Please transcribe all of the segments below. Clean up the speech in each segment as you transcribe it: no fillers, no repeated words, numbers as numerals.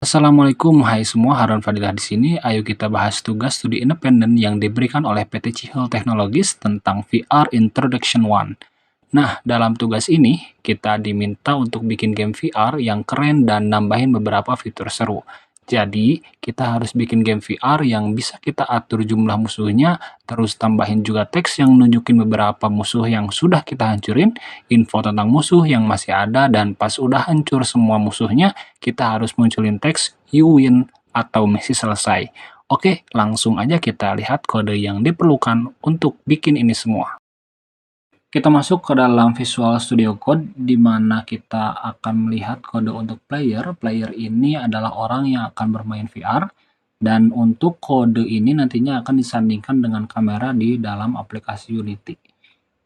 Assalamualaikum, hai semua, Harun Fadilah di sini. Ayo kita bahas tugas studi independen yang diberikan oleh PT Cihel Technologies tentang VR Introduction One. Nah, dalam tugas ini, kita diminta untuk bikin game VR yang keren dan nambahin beberapa fitur seru. Jadi, kita harus bikin game VR yang bisa kita atur jumlah musuhnya, terus tambahin juga teks yang nunjukin beberapa musuh yang sudah kita hancurin, info tentang musuh yang masih ada, dan pas udah hancur semua musuhnya, kita harus munculin teks "You win" atau misi selesai. Oke, langsung aja kita lihat kode yang diperlukan untuk bikin ini semua. Kita masuk ke dalam Visual Studio Code, di mana kita akan melihat kode untuk player. Player ini adalah orang yang akan bermain VR, dan untuk kode ini nantinya akan disandingkan dengan kamera di dalam aplikasi Unity.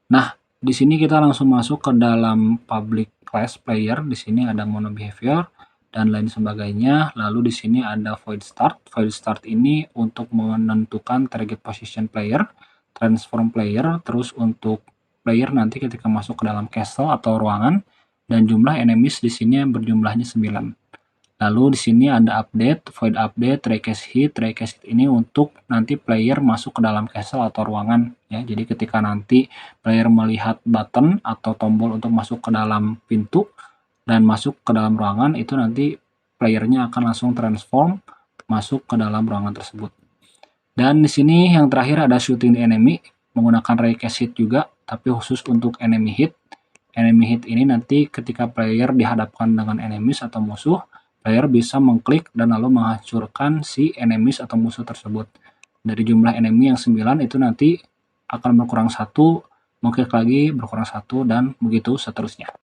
Nah, di sini kita langsung masuk ke dalam public class player. Di sini ada mono behavior dan lain sebagainya. Lalu di sini ada void start. Void start ini untuk menentukan target position player, transform player, terus untuk player nanti ketika masuk ke dalam castle atau ruangan, dan jumlah enemies di sini berjumlahnya 9. Lalu di sini ada update, void update, recast hit. Recast hit ini untuk nanti player masuk ke dalam castle atau ruangan ya. Jadi ketika nanti player melihat button atau tombol untuk masuk ke dalam pintu dan masuk ke dalam ruangan, itu nanti playernya akan langsung transform masuk ke dalam ruangan tersebut. Dan di sini yang terakhir ada shooting the enemy menggunakan recast hit juga, tapi khusus untuk enemy hit. Enemy hit ini nanti ketika player dihadapkan dengan enemies atau musuh, player bisa mengklik dan lalu menghancurkan si enemies atau musuh tersebut. Dari jumlah enemy yang 9 itu nanti akan berkurang 1, mengklik lagi berkurang 1, dan begitu seterusnya.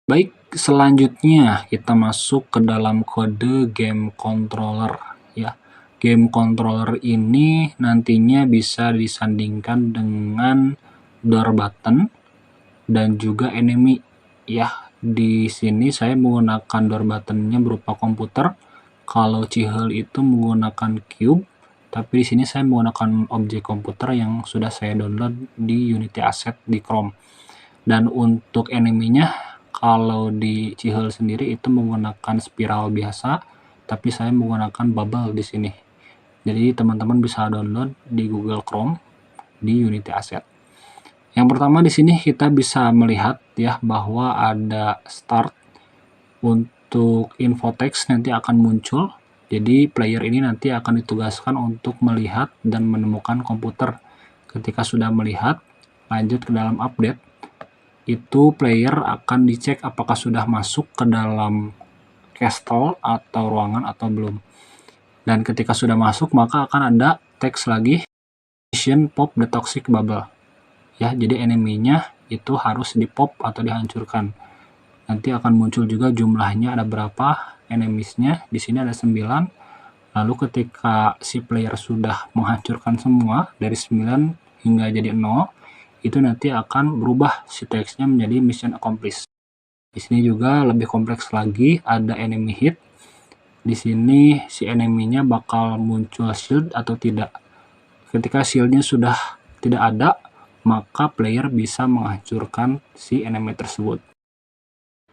Baik, selanjutnya kita masuk ke dalam kode game controller ya. Game controller ini nantinya bisa disandingkan dengan door button dan juga enemy ya. Di sini saya menggunakan door buttonnya berupa komputer. Kalau Cihel itu menggunakan cube, tapi di sini saya menggunakan objek komputer yang sudah saya download di Unity Asset di Chrome. Dan untuk enemy-nya, kalau di Cihel sendiri itu menggunakan spiral biasa, tapi saya menggunakan bubble di sini. Jadi teman-teman bisa download di Google Chrome di Unity Asset. Yang pertama di sini kita bisa melihat ya bahwa ada start. Untuk info teks nanti akan muncul. Jadi player ini nanti akan ditugaskan untuk melihat dan menemukan komputer. Ketika sudah melihat, lanjut ke dalam update. Itu player akan dicek apakah sudah masuk ke dalam castle atau ruangan atau belum. Dan ketika sudah masuk, maka akan ada teks lagi, mission pop the toxic bubble ya. Jadi enemy-nya itu harus di pop atau dihancurkan. Nanti akan muncul juga jumlahnya ada berapa enemies-nya. Di sini ada 9. Lalu ketika si player sudah menghancurkan semua dari 9 hingga jadi 0, itu nanti akan berubah si teksnya menjadi mission accomplished. Di sini juga lebih kompleks lagi, ada enemy hit. Di sini si enemy-nya bakal muncul shield atau tidak. Ketika shieldnya sudah tidak ada, maka player bisa menghancurkan si enemy tersebut.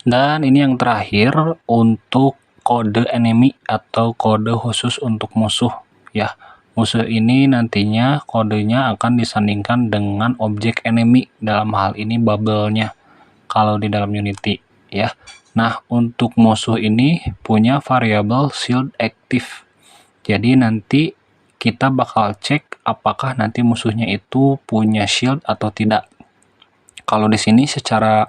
Dan ini yang terakhir untuk kode enemy atau kode khusus untuk musuh ya. Musuh ini nantinya kodenya akan disandingkan dengan objek enemy, dalam hal ini bubble-nya kalau di dalam Unity ya. Nah, untuk musuh ini punya variabel shield active. Jadi nanti kita bakal cek apakah nanti musuhnya itu punya shield atau tidak. Kalau di sini secara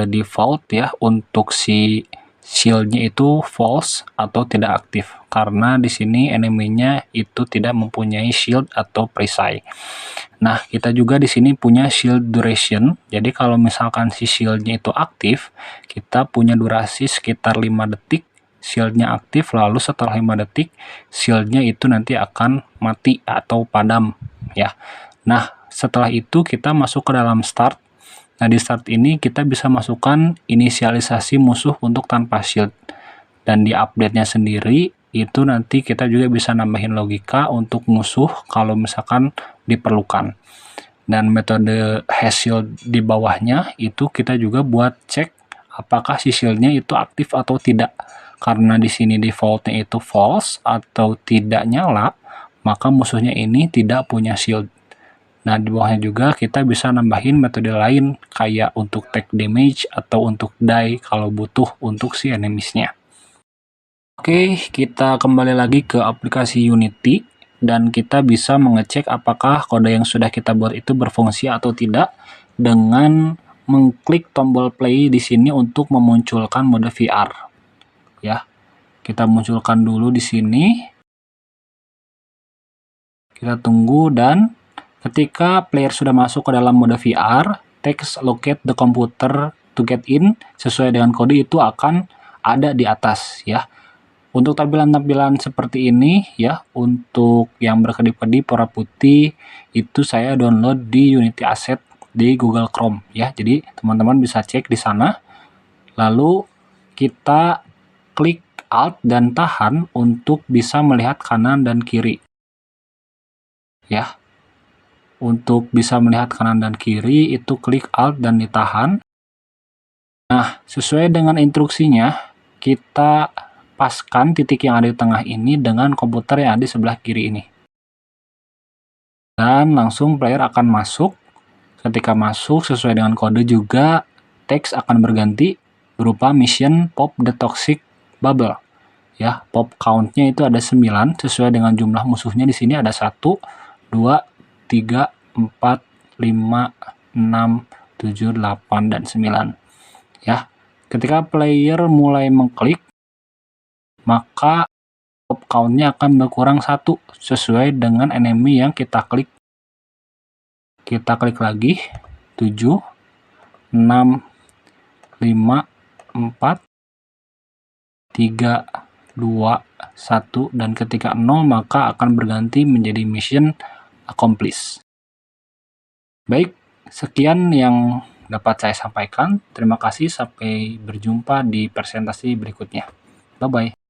default ya, untuk si shieldnya itu false atau tidak aktif, karena di sini enemy-nya itu tidak mempunyai shield atau perisai. Nah, kita juga di sini punya shield duration. Jadi kalau misalkan si shieldnya itu aktif, kita punya durasi sekitar 5 detik shieldnya aktif, lalu setelah 5 detik shieldnya itu nanti akan mati atau padam ya. Nah, setelah itu kita masuk ke dalam start. Nah, di start ini kita bisa masukkan inisialisasi musuh untuk tanpa shield. Dan di update-nya sendiri, itu nanti kita juga bisa nambahin logika untuk musuh kalau misalkan diperlukan. Dan metode has shield di bawahnya, itu kita juga buat cek apakah si shield-nya itu aktif atau tidak. karena di sini defaultnya itu false atau tidak nyala, maka musuhnya ini tidak punya shield. Nah, di bawahnya juga kita bisa nambahin metode lain, kayak untuk take damage atau untuk die kalau butuh untuk si enemies-nya. Oke, kita kembali lagi ke aplikasi Unity, dan kita bisa mengecek apakah kode yang sudah kita buat itu berfungsi atau tidak dengan mengklik tombol play di sini untuk memunculkan mode VR. Ya, kita munculkan dulu di sini. Kita tunggu, dan ketika player sudah masuk ke dalam mode VR, text locate the computer to get in sesuai dengan kode itu akan ada di atas ya. Untuk tampilan-tampilan seperti ini ya, untuk yang berkedip-kedip warna putih itu saya download di Unity Asset di Google Chrome ya. Jadi teman-teman bisa cek di sana. Lalu kita klik Alt dan tahan untuk bisa melihat kanan dan kiri. Ya. Untuk bisa melihat kanan dan kiri itu klik Alt dan ditahan. Nah, sesuai dengan instruksinya, kita paskan titik yang ada di tengah ini dengan komputer yang ada di sebelah kiri ini. Dan langsung player akan masuk. Ketika masuk sesuai dengan kode juga, teks akan berganti berupa mission pop the toxic bubble. Ya, pop count-nya itu ada 9 sesuai dengan jumlah musuhnya di sini ada 1, 2, 3, 4, 5, 6, 7, 8, dan 9. Ya, ketika player mulai mengklik, maka pop count-nya akan berkurang 1 sesuai dengan enemy yang kita klik. Kita klik lagi, 7, 6, 5, 4, 3, 2, 1, dan ketika 0 maka akan berganti menjadi mission accomplished. Baik, sekian yang dapat saya sampaikan. Terima kasih, sampai berjumpa di presentasi berikutnya. Bye-bye.